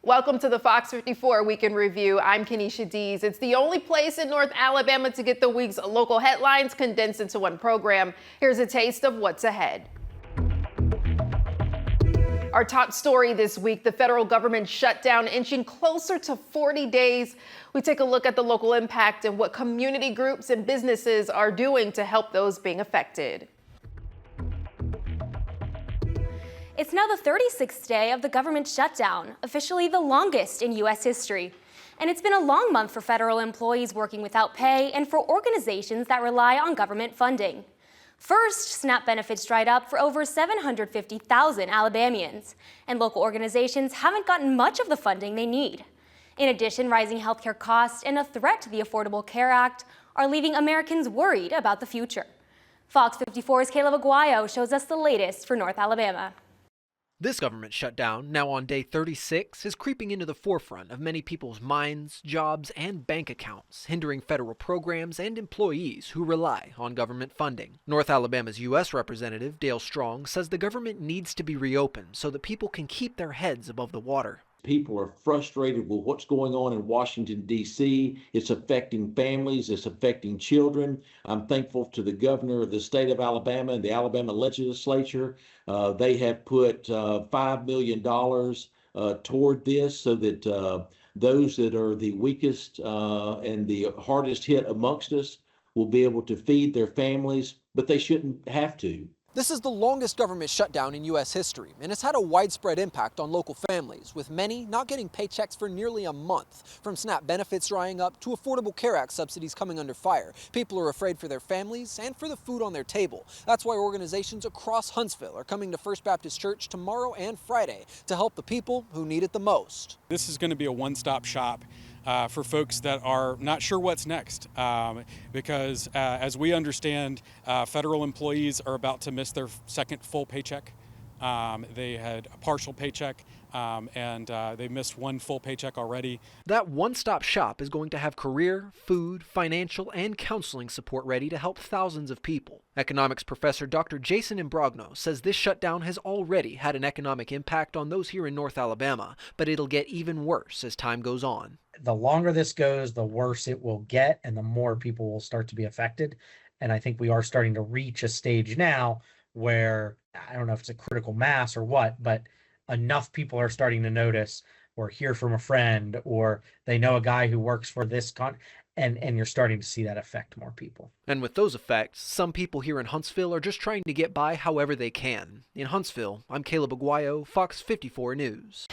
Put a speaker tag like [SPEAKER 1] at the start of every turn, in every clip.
[SPEAKER 1] Welcome to the Fox 54 Weekend Review. I'm Kenesha Dees. It's the only place in North Alabama to get the week's local headlines condensed into one program. Here's a taste of what's ahead. Our top story this week, the federal government shutdown inching closer to 40 days. We take a look at the local impact and what community groups and businesses are doing to help those being affected.
[SPEAKER 2] It's now the 36th day of the government shutdown, officially the longest in U.S. history. And it's been a long month for federal employees working without pay and for organizations that rely on government funding. First, SNAP benefits dried up for over 750,000 Alabamians, and local organizations haven't gotten much of the funding they need. In addition, rising healthcare costs and a threat to the Affordable Care Act are leaving Americans worried about the future. Fox 54's Caleb Aguayo shows us the latest for North Alabama.
[SPEAKER 3] This government shutdown, now on day 36, is creeping into the forefront of many people's minds, jobs, and bank accounts, hindering federal programs and employees who rely on government funding. North Alabama's U.S. Representative Dale Strong says the government needs to be reopened so that people can keep their heads above the water.
[SPEAKER 4] People are frustrated with what's going on in Washington, D.C. It's affecting families. It's affecting children. I'm thankful to the governor of the state of Alabama and the Alabama legislature. They have put $5 million toward this so that those that are the weakest and the hardest hit amongst us will be able to feed their families, but they shouldn't have to.
[SPEAKER 3] This is the longest government shutdown in U.S. history, and it's had a widespread impact on local families, with many not getting paychecks for nearly a month. From SNAP benefits drying up to Affordable Care Act subsidies coming under fire, people are afraid for their families and for the food on their table. That's why organizations across Huntsville are coming to First Baptist Church tomorrow and Friday to help the people who need it the most.
[SPEAKER 5] This is going to be a one-stop shop for folks that are not sure what's next, because as we understand, federal employees are about to miss their second full paycheck. They had a partial paycheck, and they missed one full paycheck already.
[SPEAKER 3] That one-stop shop is going to have career, food, financial, and counseling support ready to help thousands of people. Economics professor Dr. Jason Imbrogno says this shutdown has already had an economic impact on those here in North Alabama, but it'll get even worse as time goes on.
[SPEAKER 6] The longer this goes, the worse it will get and the more people will start to be affected. And I think we are starting to reach a stage now where, I don't know if it's a critical mass or what, but enough people are starting to notice or hear from a friend or they know a guy who works for this and you're starting to see that affect more people.
[SPEAKER 3] And with those effects, some people here in Huntsville are just trying to get by however they can. In Huntsville, I'm Caleb Aguayo, Fox 54 News.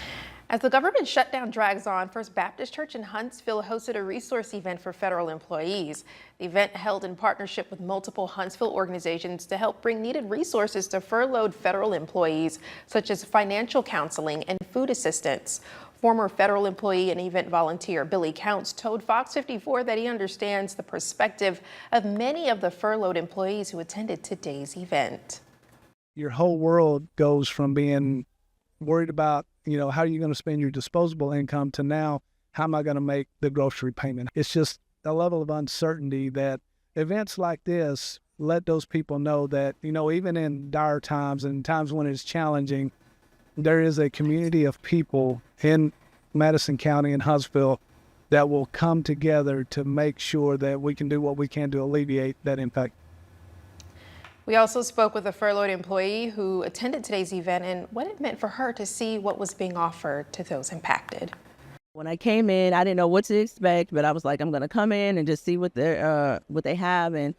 [SPEAKER 1] As the government shutdown drags on, First Baptist Church in Huntsville hosted a resource event for federal employees. The event held in partnership with multiple Huntsville organizations to help bring needed resources to furloughed federal employees, such as financial counseling and food assistance. Former federal employee and event volunteer Billy Counts told Fox 54 that he understands the perspective of many of the furloughed employees who attended today's event.
[SPEAKER 7] Your whole world goes from being worried about, how are you going to spend your disposable income to now, how am I going to make the grocery payment? It's just a level of uncertainty that events like this let those people know that, even in dire times and times when it's challenging, there is a community of people in Madison County and Huntsville that will come together to make sure that we can do what we can to alleviate that impact.
[SPEAKER 1] We also spoke with a furloughed employee who attended today's event and what it meant for her to see what was being offered to those impacted.
[SPEAKER 8] When I came in, I didn't know what to expect, but I was like, I'm going to come in and just see what they have. And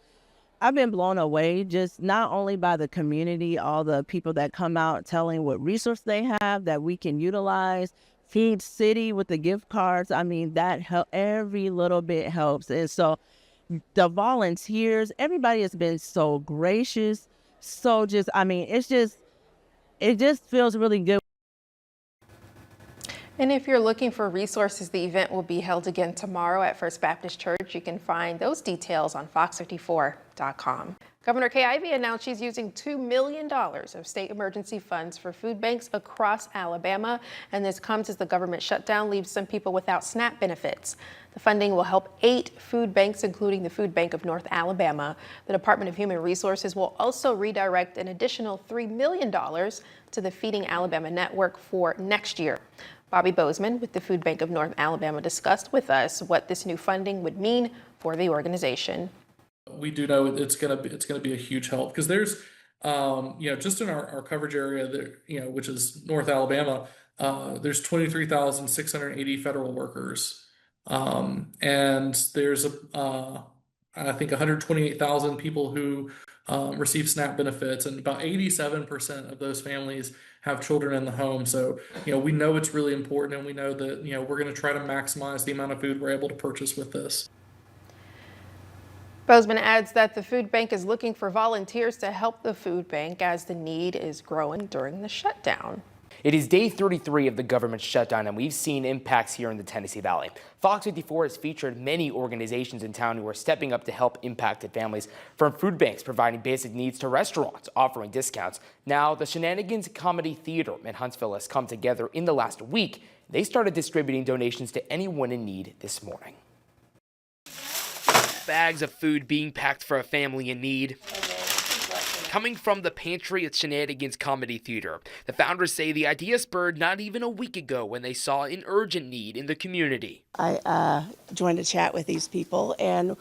[SPEAKER 8] I've been blown away, just not only by the community, all the people that come out telling what resource they have that we can utilize. Feed City with the gift cards. I mean, that every little bit helps. And so the volunteers, everybody has been so gracious. So it just feels really good.
[SPEAKER 1] And if you're looking for resources, the event will be held again tomorrow at First Baptist Church. You can find those details on fox54.com. Governor Kay Ivey announced she's using $2 million of state emergency funds for food banks across Alabama. And this comes as the government shutdown leaves some people without SNAP benefits. The funding will help 8 food banks, including the Food Bank of North Alabama. The Department of Human Resources will also redirect an additional $3 million to the Feeding Alabama network for next year. Bobby Bozeman with the Food Bank of North Alabama discussed with us what this new funding would mean for the organization.
[SPEAKER 9] We do know it's gonna be a huge help because there's just in our coverage area there, which is North Alabama, there's 23,680 federal workers. And there's I think 128,000 people who receive SNAP benefits, and about 87% of those families have children in the home. So, we know it's really important, and we know that, we're going to try to maximize the amount of food we're able to purchase with this.
[SPEAKER 1] Bozeman adds that the food bank is looking for volunteers to help the food bank as the need is growing during the shutdown.
[SPEAKER 10] It is day 33 of the government shutdown, and we've seen impacts here in the Tennessee Valley. Fox 54 has featured many organizations in town who are stepping up to help impacted families, from food banks providing basic needs to restaurants offering discounts. Now, the Shenanigans Comedy Theater in Huntsville has come together in the last week. They started distributing donations to anyone in need this morning. Bags of food being packed for a family in need. Coming from the pantry at Shenanigans Comedy Theater, the founders say the idea spurred not even a week ago when they saw an urgent need in the community.
[SPEAKER 11] I joined a chat with these people, and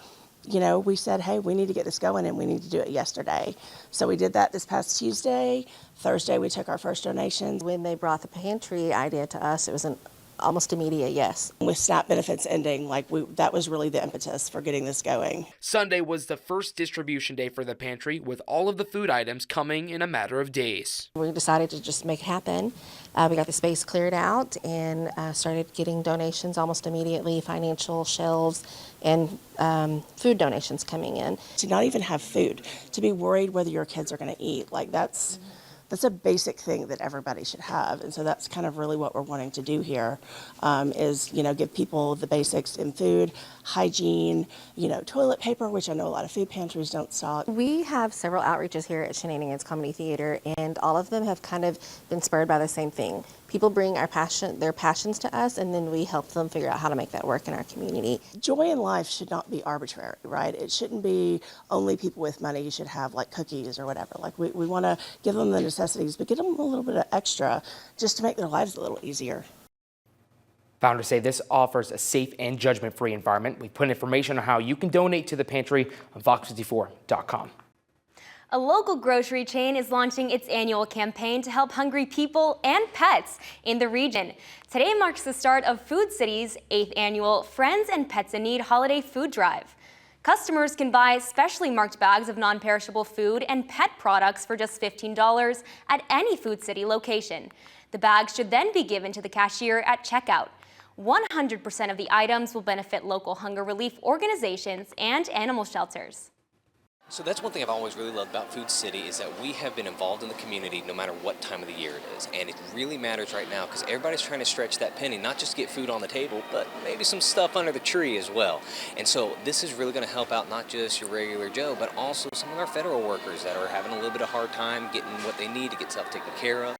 [SPEAKER 11] we said, hey, we need to get this going, and we need to do it yesterday. So we did that this past Tuesday. Thursday, we took our first donations.
[SPEAKER 12] When they brought the pantry idea to us, it was an almost immediate yes.
[SPEAKER 11] With SNAP benefits ending, that was really the impetus for getting this going.
[SPEAKER 10] Sunday was the first distribution day for the pantry, with all of the food items coming in a matter of days.
[SPEAKER 12] We decided to just make it happen. We got the space cleared out and started getting donations almost immediately, financial, shelves, and food donations coming in.
[SPEAKER 11] To not even have food, to be worried whether your kids are going to eat, that's a basic thing that everybody should have. And so that's kind of really what we're wanting to do here, is, give people the basics in food, hygiene, toilet paper, which I know a lot of food pantries don't stock.
[SPEAKER 12] We have several outreaches here at Shenanigans Comedy Theater, and all of them have kind of been spurred by the same thing. People bring their passions to us, and then we help them figure out how to make that work in our community.
[SPEAKER 11] Joy in life should not be arbitrary, right? It shouldn't be only people with money should have cookies or whatever. We want to give them the necessities, but give them a little bit of extra just to make their lives a little easier.
[SPEAKER 10] Founders say this offers a safe and judgment-free environment. We put information on how you can donate to the pantry on fox54.com.
[SPEAKER 2] A local grocery chain is launching its annual campaign to help hungry people and pets in the region. Today marks the start of Food City's 8th annual Friends and Pets in Need holiday food drive. Customers can buy specially marked bags of non-perishable food and pet products for just $15 at any Food City location. The bags should then be given to the cashier at checkout. 100% of the items will benefit local hunger relief organizations and animal shelters.
[SPEAKER 13] So that's one thing I've always really loved about Food City, is that we have been involved in the community no matter what time of the year it is. And it really matters right now because everybody's trying to stretch that penny, not just get food on the table, but maybe some stuff under the tree as well. And so this is really going to help out not just your regular Joe, but also some of our federal workers that are having a little bit of hard time getting what they need to get self taken care of.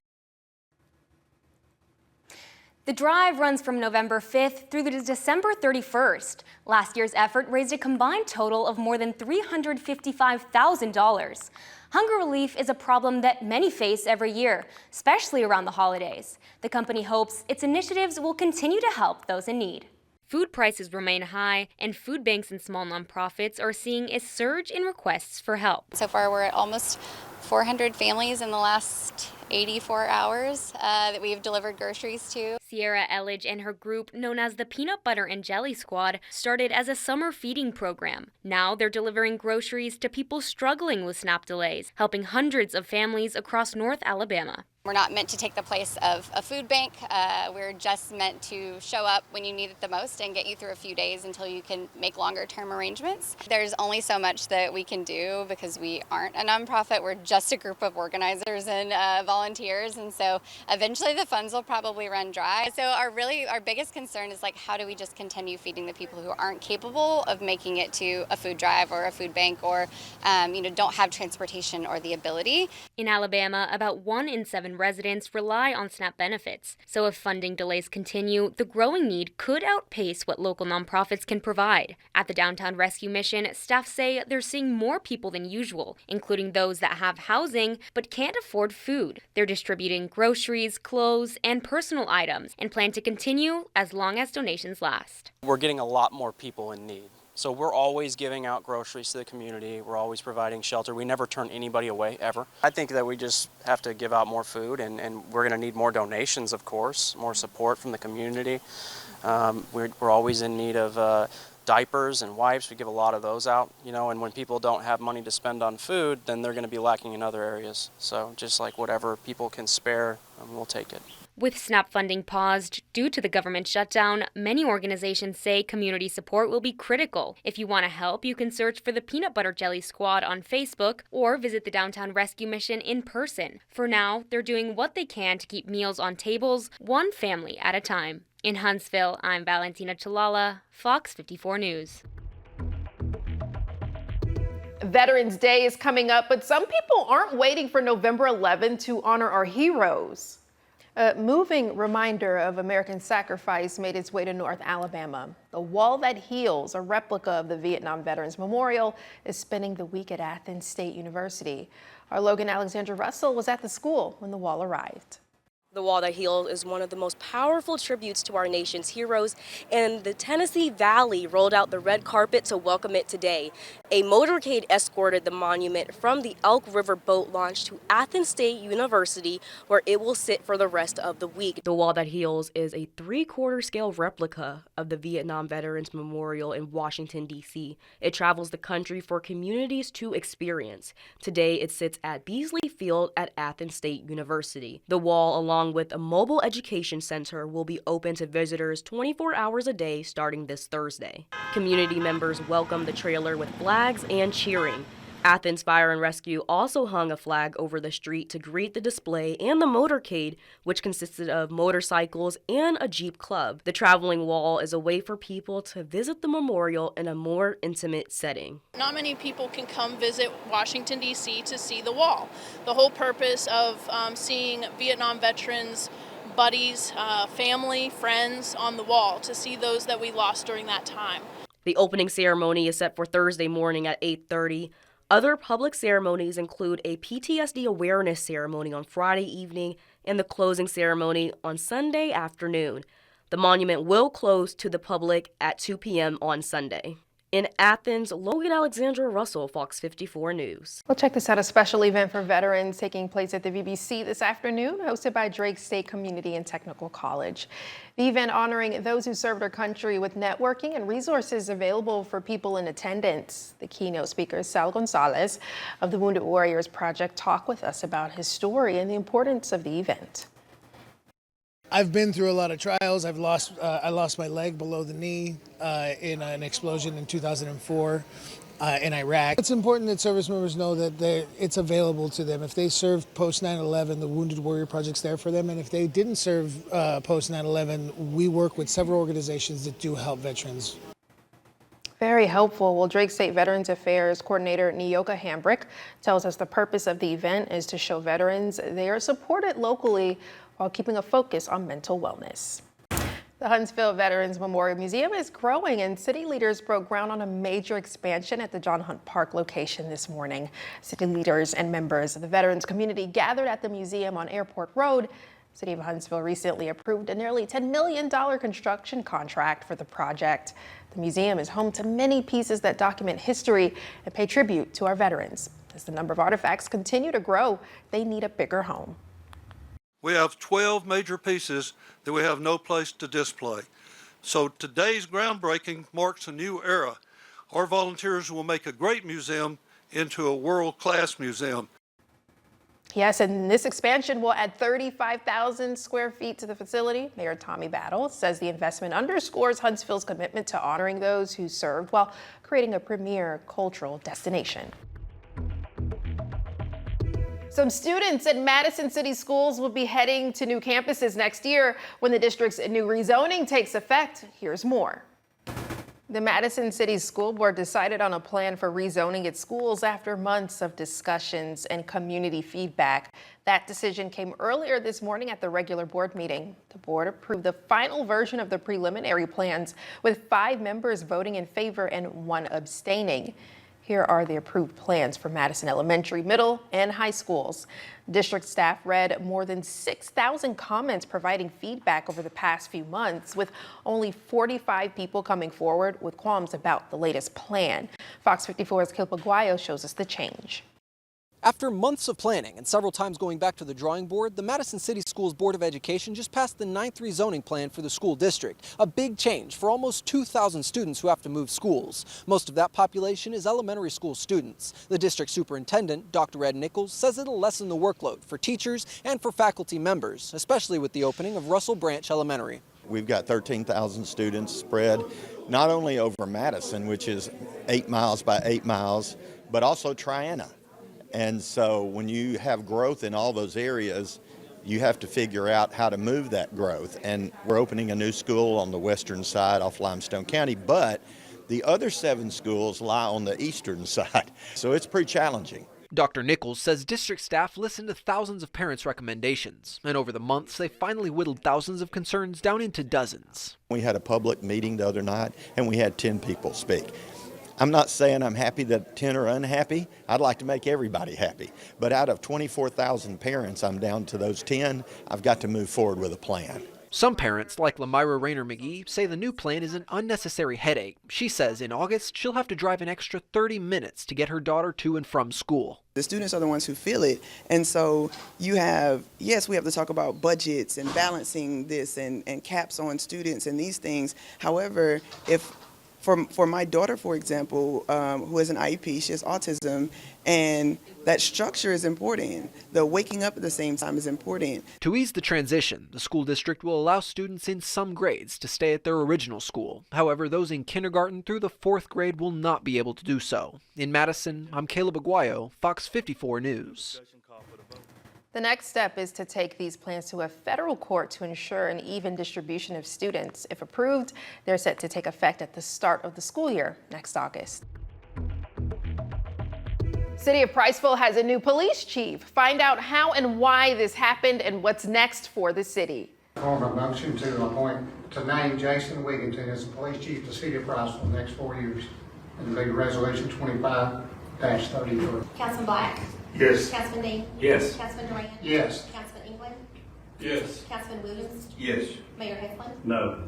[SPEAKER 2] The drive runs from November 5th through December 31st. Last year's effort raised a combined total of more than $355,000. Hunger relief is a problem that many face every year, especially around the holidays. The company hopes its initiatives will continue to help those in need. Food prices remain high, and food banks and small nonprofits are seeing a surge in requests for help.
[SPEAKER 14] So far, we're at almost 400 families in the last 84 hours that we've delivered groceries to.
[SPEAKER 2] Sierra Elledge and her group, known as the Peanut Butter and Jelly Squad, started as a summer feeding program. Now they're delivering groceries to people struggling with SNAP delays, helping hundreds of families across North Alabama.
[SPEAKER 14] We're not meant to take the place of a food bank. We're just meant to show up when you need it the most and get you through a few days until you can make longer term arrangements. There's only so much that we can do because we aren't a nonprofit. We're just a group of organizers and volunteers, and so eventually the funds will probably run dry. So our biggest concern is how do we just continue feeding the people who aren't capable of making it to a food drive or a food bank, or don't have transportation or the ability.
[SPEAKER 2] In Alabama, about 1 in 7 residents rely on SNAP benefits. So if funding delays continue, the growing need could outpace what local nonprofits can provide. At the Downtown Rescue Mission, staff say they're seeing more people than usual, including those that have housing but can't afford food. They're distributing groceries, clothes, and personal items and plan to continue as long as donations last.
[SPEAKER 15] We're getting a lot more people in need. So we're always giving out groceries to the community. We're always providing shelter. We never turn anybody away, ever. I think that we just have to give out more food, and we're going to need more donations, of course, more support from the community. We're always in need of diapers and wipes. We give a lot of those out, and when people don't have money to spend on food, then they're going to be lacking in other areas. So just like whatever people can spare, we'll take it.
[SPEAKER 2] With SNAP funding paused due to the government shutdown, many organizations say community support will be critical. If you want to help, you can search for the Peanut Butter Jelly Squad on Facebook or visit the Downtown Rescue Mission in person. For now, they're doing what they can to keep meals on tables, one family at a time. In Huntsville, I'm Valentina Chalala, Fox 54 News.
[SPEAKER 1] Veterans Day is coming up, but some people aren't waiting for November 11 to honor our heroes. A moving reminder of American sacrifice made its way to North Alabama. The Wall That Heals, a replica of the Vietnam Veterans Memorial, is spending the week at Athens State University. Our Logan Alexandra Russell was at the school when the wall arrived.
[SPEAKER 16] The Wall That Heals is one of the most powerful tributes to our nation's heroes, and the Tennessee Valley rolled out the red carpet to welcome it today. A motorcade escorted the monument from the Elk River boat launch to Athens State University, where it will sit for the rest of the week.
[SPEAKER 17] The Wall That Heals is a 3/4 scale replica of the Vietnam Veterans Memorial in Washington, D.C. It travels the country for communities to experience. Today, it sits at Beasley Field at Athens State University. The wall, along with a mobile education center, will be open to visitors 24 hours a day starting this Thursday. Community members welcomed the trailer with flags and cheering. Athens Fire and Rescue also hung a flag over the street to greet the display and the motorcade, which consisted of motorcycles and a Jeep club. The traveling wall is a way for people to visit the memorial in a more intimate setting.
[SPEAKER 18] Not many people can come visit Washington, D.C. to see the wall. The whole purpose of seeing Vietnam veterans, buddies, family, friends on the wall, to see those that we lost during that time.
[SPEAKER 17] The opening ceremony is set for Thursday morning at 8:30. Other public ceremonies include a PTSD awareness ceremony on Friday evening and the closing ceremony on Sunday afternoon. The monument will close to the public at 2 p.m. on Sunday. In Athens, Logan Alexandra Russell, Fox 54 News.
[SPEAKER 1] Well, check this out, a special event for veterans taking place at the VBC this afternoon, hosted by Drake State Community and Technical College. The event honoring those who served our country with networking and resources available for people in attendance. The keynote speaker, Sal Gonzalez of the Wounded Warriors Project, talked with us about his story and the importance of the event.
[SPEAKER 19] I've been through a lot of trials. I lost my leg below the knee in an explosion in 2004 in Iraq. It's important that service members know that it's available to them. If they served post 9/11, the Wounded Warrior Project's there for them. And if they didn't serve post 9/11, we work with several organizations that do help veterans.
[SPEAKER 1] Very helpful. Well, Drake State Veterans Affairs Coordinator Nyoka Hambrick tells us the purpose of the event is to show veterans they are supported locally while keeping a focus on mental wellness. The Huntsville Veterans Memorial Museum is growing, and city leaders broke ground on a major expansion at the John Hunt Park location this morning. City leaders and members of the veterans community gathered at the museum on Airport Road. City of Huntsville recently approved a nearly $10 million construction contract for the project. The museum is home to many pieces that document history and pay tribute to our veterans. As the number of artifacts continue to grow, they need a bigger home.
[SPEAKER 20] We have 12 major pieces that we have no place to display. So today's groundbreaking marks a new era. Our volunteers will make a great museum into a world-class museum.
[SPEAKER 1] Yes, and this expansion will add 35,000 square feet to the facility. Mayor Tommy Battle says the investment underscores Huntsville's commitment to honoring those who served while creating a premier cultural destination. Some students at Madison City Schools will be heading to new campuses next year when the district's new rezoning takes effect. Here's more. The Madison City School Board decided on a plan for rezoning its schools after months of discussions and community feedback. That decision came earlier this morning at the regular board meeting. The board approved the final version of the preliminary plans, with 5 members voting in favor and 1 abstaining. Here are the approved plans for Madison Elementary, middle, and high schools. District staff read more than 6,000 comments providing feedback over the past few months, with only 45 people coming forward with qualms about the latest plan. Fox 54's Caleb Aguayo shows us the change.
[SPEAKER 3] After months of planning and several times going back to the drawing board, the Madison City Schools Board of Education just passed the 9-3 zoning plan for the school district, a big change for almost 2,000 students who have to move schools. Most of that population is elementary school students. The district superintendent, Dr. Ed Nichols, says it'll lessen the workload for teachers and for faculty members, especially with the opening of Russell Branch Elementary.
[SPEAKER 21] We've got 13,000 students spread not only over Madison, which is 8 miles by 8 miles, but also Triana. And so when you have growth in all those areas, you have to figure out how to move that growth. And we're opening a new school on the western side off Limestone County, but the other 7 schools lie on the eastern side. So it's pretty challenging.
[SPEAKER 3] Dr. Nichols says district staff listened to thousands of parents' recommendations, and over the months they finally whittled thousands of concerns down into dozens.
[SPEAKER 21] We had a public meeting the other night, and we had 10 people speak. I'm not saying I'm happy that 10 are unhappy. I'd like to make everybody happy. But out of 24,000 parents, I'm down to those 10. I've got to move forward with a plan.
[SPEAKER 3] Some parents, like Lamira Rayner McGee, say the new plan is an unnecessary headache. She says in August, she'll have to drive an extra 30 minutes to get her daughter to and from school.
[SPEAKER 22] The students are the ones who feel it. And so you have, yes, we have to talk about budgets and balancing this and caps on students and these things. However, if for my daughter, for example, who has an IEP, she has autism, and that structure is important. The waking up at the same time is important.
[SPEAKER 3] To ease the transition, the school district will allow students in some grades to stay at their original school. However, those in kindergarten through the 4th grade will not be able to do so. In Madison, I'm Caleb Aguayo, Fox 54 News.
[SPEAKER 1] The next step is to take these plans to a federal court to ensure an even distribution of students. If approved, they're set to take effect at the start of the school year next August. City of Priceville has a new police chief. Find out how and why this happened and what's next for the city.
[SPEAKER 23] Form a motion to name Jason Wigginton as the police chief of the City of Priceville for the next 4 years. And lead resolution 25-33.
[SPEAKER 24] Councilman Black?
[SPEAKER 23] Yes.
[SPEAKER 24] Councilman Dean?
[SPEAKER 23] Yes.
[SPEAKER 24] Councilman Durant?
[SPEAKER 23] Yes.
[SPEAKER 24] Councilman England?
[SPEAKER 23] Yes.
[SPEAKER 24] Councilman Williams?
[SPEAKER 23] Yes.
[SPEAKER 24] Mayor Heflin?
[SPEAKER 23] No.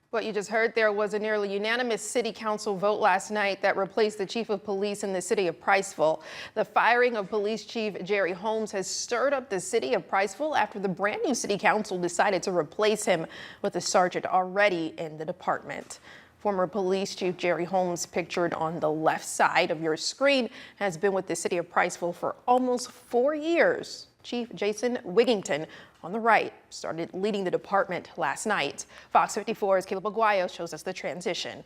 [SPEAKER 1] What you just heard there was a nearly unanimous city council vote last night that replaced the chief of police in the city of Priceville. The firing of police chief Jerry Holmes has stirred up the city of Priceville after the brand new city council decided to replace him with a sergeant already in the department. Former police chief Jerry Holmes, pictured on the left side of your screen, has been with the city of Priceville for almost 4 years. Chief Jason Wigginton, on the right, started leading the department last night. Fox 54's Caleb Aguayo shows us the transition.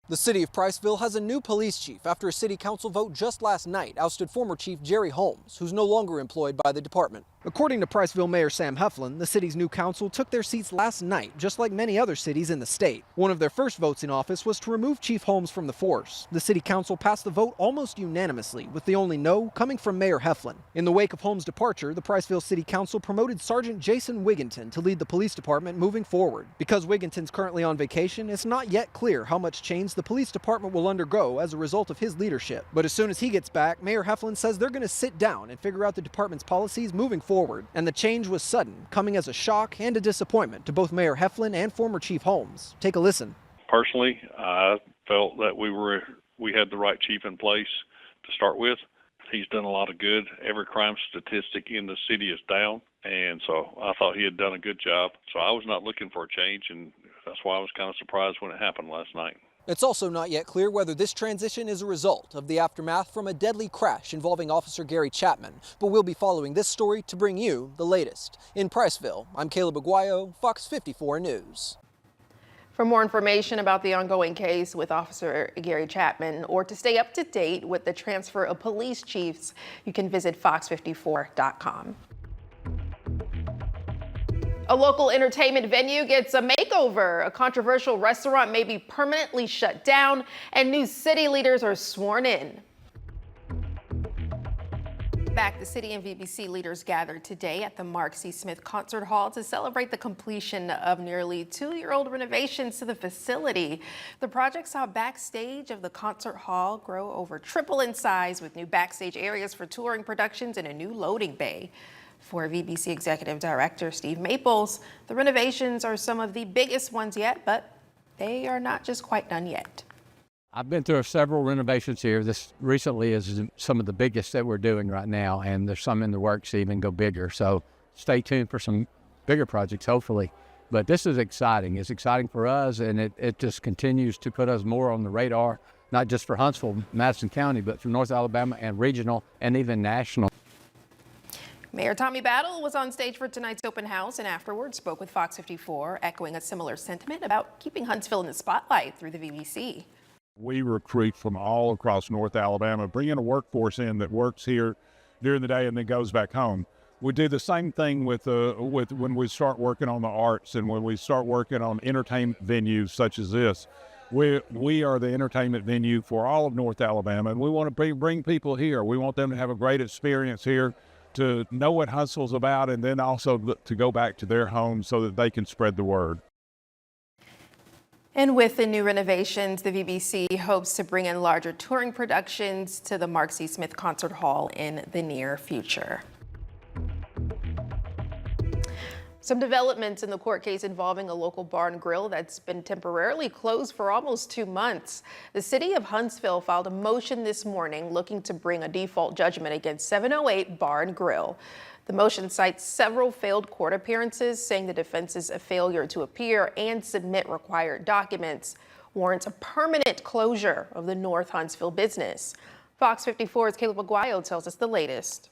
[SPEAKER 3] The city of Priceville has a new police chief after a city council vote just last night ousted former chief Jerry Holmes, who's no longer employed by the department. According to Priceville Mayor Sam Heflin, the city's new council took their seats last night, just like many other cities in the state. One of their first votes in office was to remove Chief Holmes from the force. The city council passed the vote almost unanimously, with the only no coming from Mayor Heflin. In the wake of Holmes' departure, the Priceville City Council promoted Sergeant Jason Wigginton to lead the police department moving forward. Because Wigginton's currently on vacation, it's not yet clear how much change the police department will undergo as a result of his leadership. But as soon as he gets back, Mayor Heflin says they're going to sit down and figure out the department's policies moving forward. And the change was sudden, coming as a shock and a disappointment to both Mayor Heflin and former Chief Holmes. Take a listen.
[SPEAKER 25] Personally, I felt that we had the right chief in place to start with. He's done a lot of good. Every crime statistic in the city is down, and so I thought he had done a good job. So I was not looking for a change, and that's why I was kind of surprised when it happened last night.
[SPEAKER 3] It's also not yet clear whether this transition is a result of the aftermath from a deadly crash involving Officer Gary Chapman, but we'll be following this story to bring you the latest. In Priceville, I'm Caleb Aguayo, Fox 54 News.
[SPEAKER 1] For more information about the ongoing case with Officer Gary Chapman, or to stay up to date with the transfer of police chiefs, you can visit fox54.com. A local entertainment venue gets a makeover. A controversial restaurant may be permanently shut down, and new city leaders are sworn in. back, the city and VBC leaders gathered today at the Mark C. Smith Concert Hall to celebrate the completion of nearly two-year-old renovations to the facility. The project saw backstage of the concert hall grow over triple in size, with new backstage areas for touring productions and a new loading bay. For VBC Executive Director Steve Maples, the renovations are some of the biggest ones yet, but they are not just quite done yet.
[SPEAKER 4] I've been through several renovations here. This recently is some of the biggest that we're doing right now, and there's some in the works to even go bigger. So stay tuned for some bigger projects, hopefully. But this is exciting. It's exciting for us, and it just continues to put us more on the radar, not just for Huntsville, Madison County, but for North Alabama and regional and even national.
[SPEAKER 1] Mayor Tommy Battle was on stage for tonight's open house and afterwards spoke with Fox 54, echoing a similar sentiment about keeping Huntsville in the spotlight through the VBC.
[SPEAKER 5] We recruit from all across North Alabama, bringing a workforce in that works here during the day and then goes back home. We do the same thing with when we start working on the arts and when we start working on entertainment venues such as this. We are the entertainment venue for all of North Alabama, and we want to bring people here. We want them to have a great experience here, to know what Huntsville's about, and then also to go back to their homes so that they can spread the word.
[SPEAKER 1] And with the new renovations, the VBC hopes to bring in larger touring productions to the Mark C. Smith Concert Hall in the near future. Some developments in the court case involving a local bar and grill that's been temporarily closed for almost 2 months. The city of Huntsville filed a motion this morning looking to bring a default judgment against 708 Bar and Grill. The motion cites several failed court appearances, saying the defense's failure to appear and submit required documents warrants a permanent closure of the North Huntsville business. Fox 54's Caleb Aguayo tells us the latest.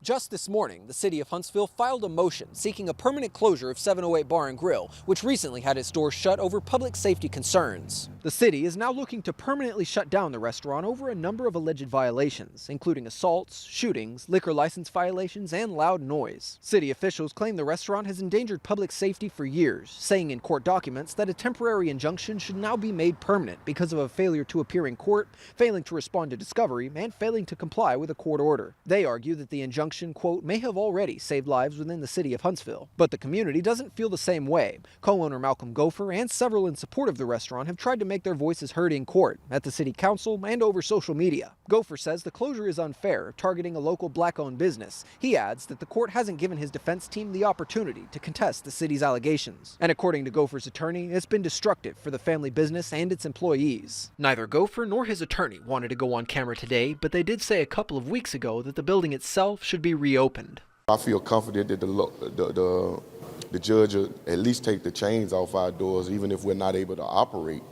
[SPEAKER 3] Just this morning, the city of Huntsville filed a motion seeking a permanent closure of 708 Bar and Grill, which recently had its doors shut over public safety concerns. The city is now looking to permanently shut down the restaurant over a number of alleged violations, including assaults, shootings, liquor license violations, and loud noise. City officials claim the restaurant has endangered public safety for years, saying in court documents that a temporary injunction should now be made permanent because of a failure to appear in court, failing to respond to discovery, and failing to comply with a court order. They argue that the injunction, quote, may have already saved lives within the city of Huntsville. But the community doesn't feel the same way. Co-owner Malcolm Gopher and several in support of the restaurant have tried to make their voices heard in court, at the city council, and over social media. Gopher says the closure is unfair, targeting a local black-owned business. He adds that the court hasn't given his defense team the opportunity to contest the city's allegations. And according to Gopher's attorney, it's been destructive for the family business and its employees. Neither Gopher nor his attorney wanted to go on camera today, but they did say a couple of weeks ago that the building itself should be reopened.
[SPEAKER 6] I feel confident that the judge will at least take the chains off our doors, even if we're not able to operate.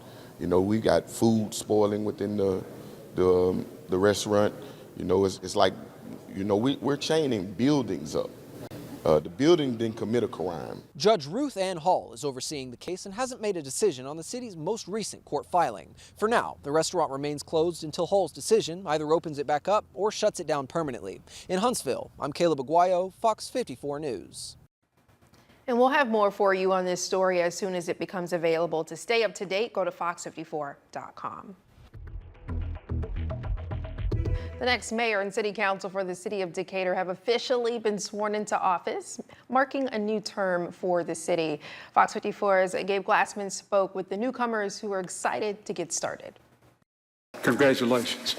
[SPEAKER 6] You know, we got food spoiling within the restaurant. You know, it's like, you know, we're chaining buildings up. The building didn't commit a crime.
[SPEAKER 3] Judge Ruth Ann Hall is overseeing the case and hasn't made a decision on the city's most recent court filing. For now, the restaurant remains closed until Hall's decision either opens it back up or shuts it down permanently. In Huntsville, I'm Caleb Aguayo, Fox 54 News.
[SPEAKER 1] And we'll have more for you on this story as soon as it becomes available. To stay up to date, go to fox54.com. The next mayor and city council for the city of Decatur have officially been sworn into office, marking a new term for the city. Fox 54's Gabe Glassman spoke with the newcomers who are excited to get started.
[SPEAKER 7] Congratulations.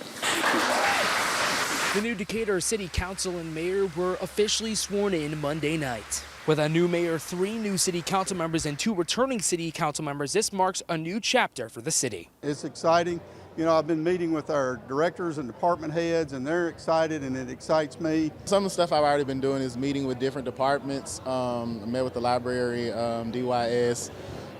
[SPEAKER 8] The new Decatur City Council and mayor were officially sworn in Monday night. With a new mayor, 3 new city council members, and 2 returning city council members, this marks a new chapter for the city.
[SPEAKER 7] It's exciting. You know, I've been meeting with our directors and department heads, and they're excited, and it excites me.
[SPEAKER 26] Some of the stuff I've already been doing is meeting with different departments. I met with the library, DYS,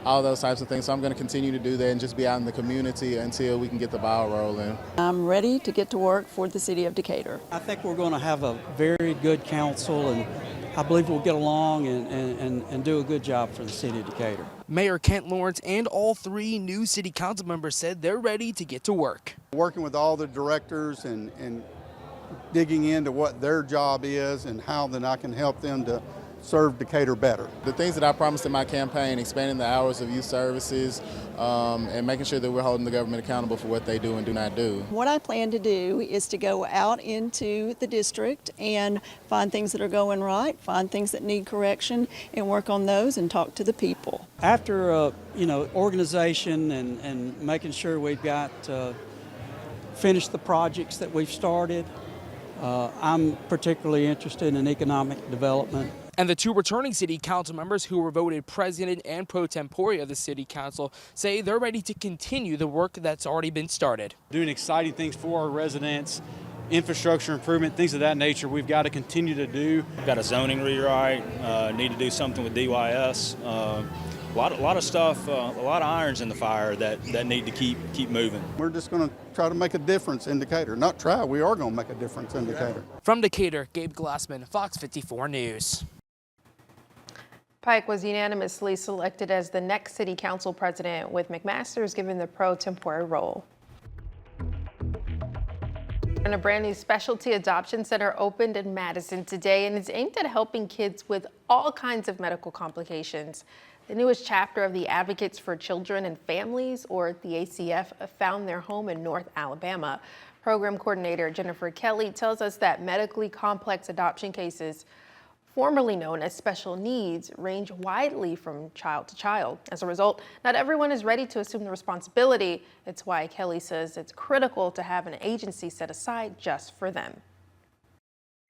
[SPEAKER 26] all those types of things. So I'm going to continue to do that and just be out in the community until we can get the ball rolling.
[SPEAKER 27] I'm ready to get to work for the city of Decatur.
[SPEAKER 28] I think we're going to have a very good council, and I believe we'll get along and do a good job for the city of Decatur.
[SPEAKER 8] Mayor Kent Lawrence and all 3 new city council members said they're ready to get to work.
[SPEAKER 7] Working with all the directors and digging into what their job is and how then I can help them to serve Decatur better.
[SPEAKER 26] The things that I promised in my campaign, expanding the hours of youth services and making sure that we're holding the government accountable for what they do and do not do.
[SPEAKER 27] What I plan to do is to go out into the district and find things that are going right, find things that need correction, and work on those and talk to the people.
[SPEAKER 28] After organization and making sure we've got finished the projects that we've started, I'm particularly interested in economic development.
[SPEAKER 8] And the two returning city council members who were voted president and pro tempore of the city council say they're ready to continue the work that's already been started.
[SPEAKER 2] Doing exciting things for our residents, infrastructure improvement, things of that nature, we've got to continue to do.
[SPEAKER 9] We've got a zoning rewrite, need to do something with DYS. A lot of stuff, a lot of irons in the fire that need to keep moving.
[SPEAKER 7] We're just going to try to make a difference in Decatur. Not try, we are going to make a difference in Decatur.
[SPEAKER 8] From Decatur, Gabe Glassman, Fox 54 News.
[SPEAKER 1] Pike was unanimously selected as the next city council president, with McMasters given the pro tempore role. And a brand new specialty adoption center opened in Madison today, and it's aimed at helping kids with all kinds of medical complications. The newest chapter of the Advocates for Children and Families, or the ACF, found their home in North Alabama. Program coordinator Jennifer Kelly tells us that medically complex adoption cases, formerly known as special needs, range widely from child to child. As a result, not everyone is ready to assume the responsibility. It's why Kelly says it's critical to have an agency set aside just for them.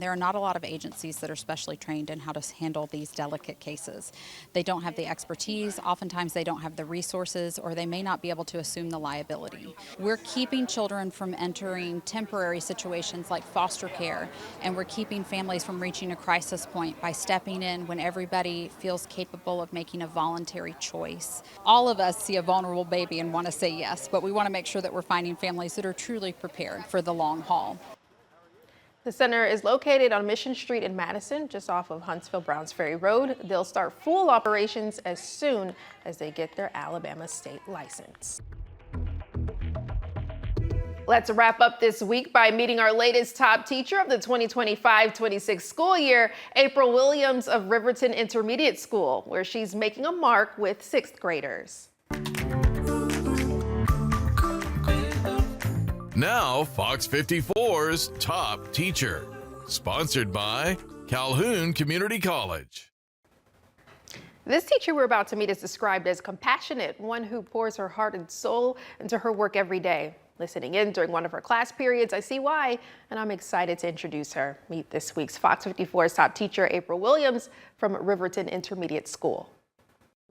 [SPEAKER 10] There are not a lot of agencies that are specially trained in how to handle these delicate cases. They don't have the expertise, oftentimes they don't have the resources, or they may not be able to assume the liability. We're keeping children from entering temporary situations like foster care, and we're keeping families from reaching a crisis point by stepping in when everybody feels capable of making a voluntary choice. All of us see a vulnerable baby and want to say yes, but we want to make sure that we're finding families that are truly prepared for the long haul.
[SPEAKER 1] The center is located on Mission Street in Madison, just off of Huntsville-Browns Ferry Road. They'll start full operations as soon as they get their Alabama state license. Let's wrap up this week by meeting our latest top teacher of the 2025-26 school year, April Williams of Riverton Intermediate School, where she's making a mark with 6th graders.
[SPEAKER 11] Now, Fox 54's Top Teacher, sponsored by Calhoun Community College.
[SPEAKER 1] This teacher we're about to meet is described as compassionate, one who pours her heart and soul into her work every day. Listening in during one of her class periods, I see why, and I'm excited to introduce her. Meet this week's Fox 54's top teacher, April Williams from Riverton Intermediate School.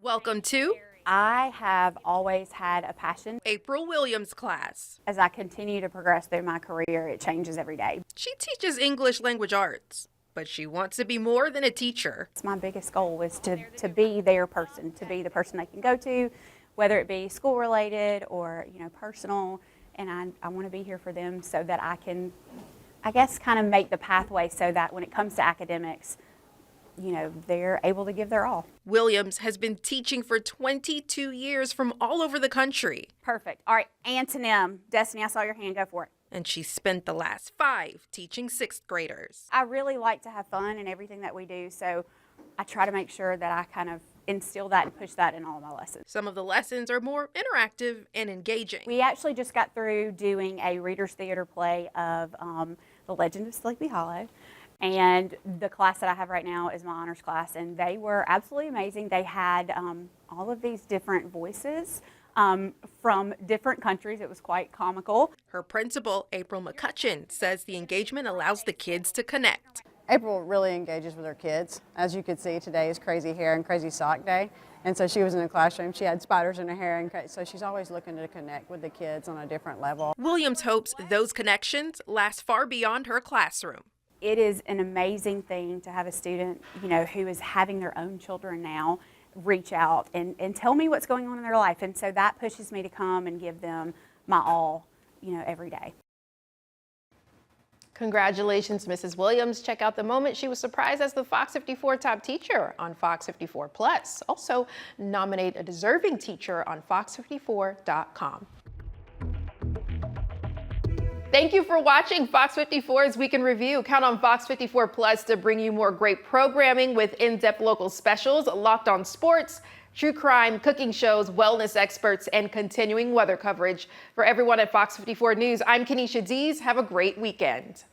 [SPEAKER 1] Welcome to
[SPEAKER 12] I have always had a passion.
[SPEAKER 1] April Williams class.
[SPEAKER 12] As I continue to progress through my career, it changes every day.
[SPEAKER 1] She teaches English language arts, but she wants to be more than a teacher.
[SPEAKER 12] My biggest goal is to be their person, to be the person they can go to, whether it be school related or personal, and I want to be here for them so that I can, I guess, kind of make the pathway so that when it comes to academics, they're able to give their all.
[SPEAKER 1] Williams has been teaching for 22 years from all over the country.
[SPEAKER 12] Perfect. All right, antonym. Destiny, I saw your hand. Go for it.
[SPEAKER 1] And she spent the last 5 teaching 6th graders.
[SPEAKER 12] I really like to have fun in everything that we do, so I try to make sure that I kind of instill that and push that in all of my lessons.
[SPEAKER 1] Some of the lessons are more interactive and engaging.
[SPEAKER 12] We actually just got through doing a Reader's Theater play of The Legend of Sleepy Hollow. And the class that I have right now is my honors class, and they were absolutely amazing. They had all of these different voices from different countries. It was quite comical.
[SPEAKER 1] Her principal, April McCutcheon, says the engagement allows the kids to connect.
[SPEAKER 13] April really engages with her kids. As you could see, today is Crazy Hair and Crazy Sock Day. And so she was in the classroom, she had spiders in her hair, and so she's always looking to connect with the kids on a different level.
[SPEAKER 1] Williams hopes those connections last far beyond her classroom.
[SPEAKER 12] It is an amazing thing to have a student, who is having their own children now reach out and tell me what's going on in their life. And so that pushes me to come and give them my all, every day.
[SPEAKER 1] Congratulations, Mrs. Williams. Check out the moment she was surprised as the Fox 54 top teacher on Fox 54 Plus. Also, nominate a deserving teacher on fox54.com. Thank you for watching Fox 54's Week in Review. Count on Fox 54 Plus to bring you more great programming with in-depth local specials, Locked On Sports, true crime, cooking shows, wellness experts, and continuing weather coverage. For everyone at Fox 54 News, I'm Kenesha Dees. Have a great weekend.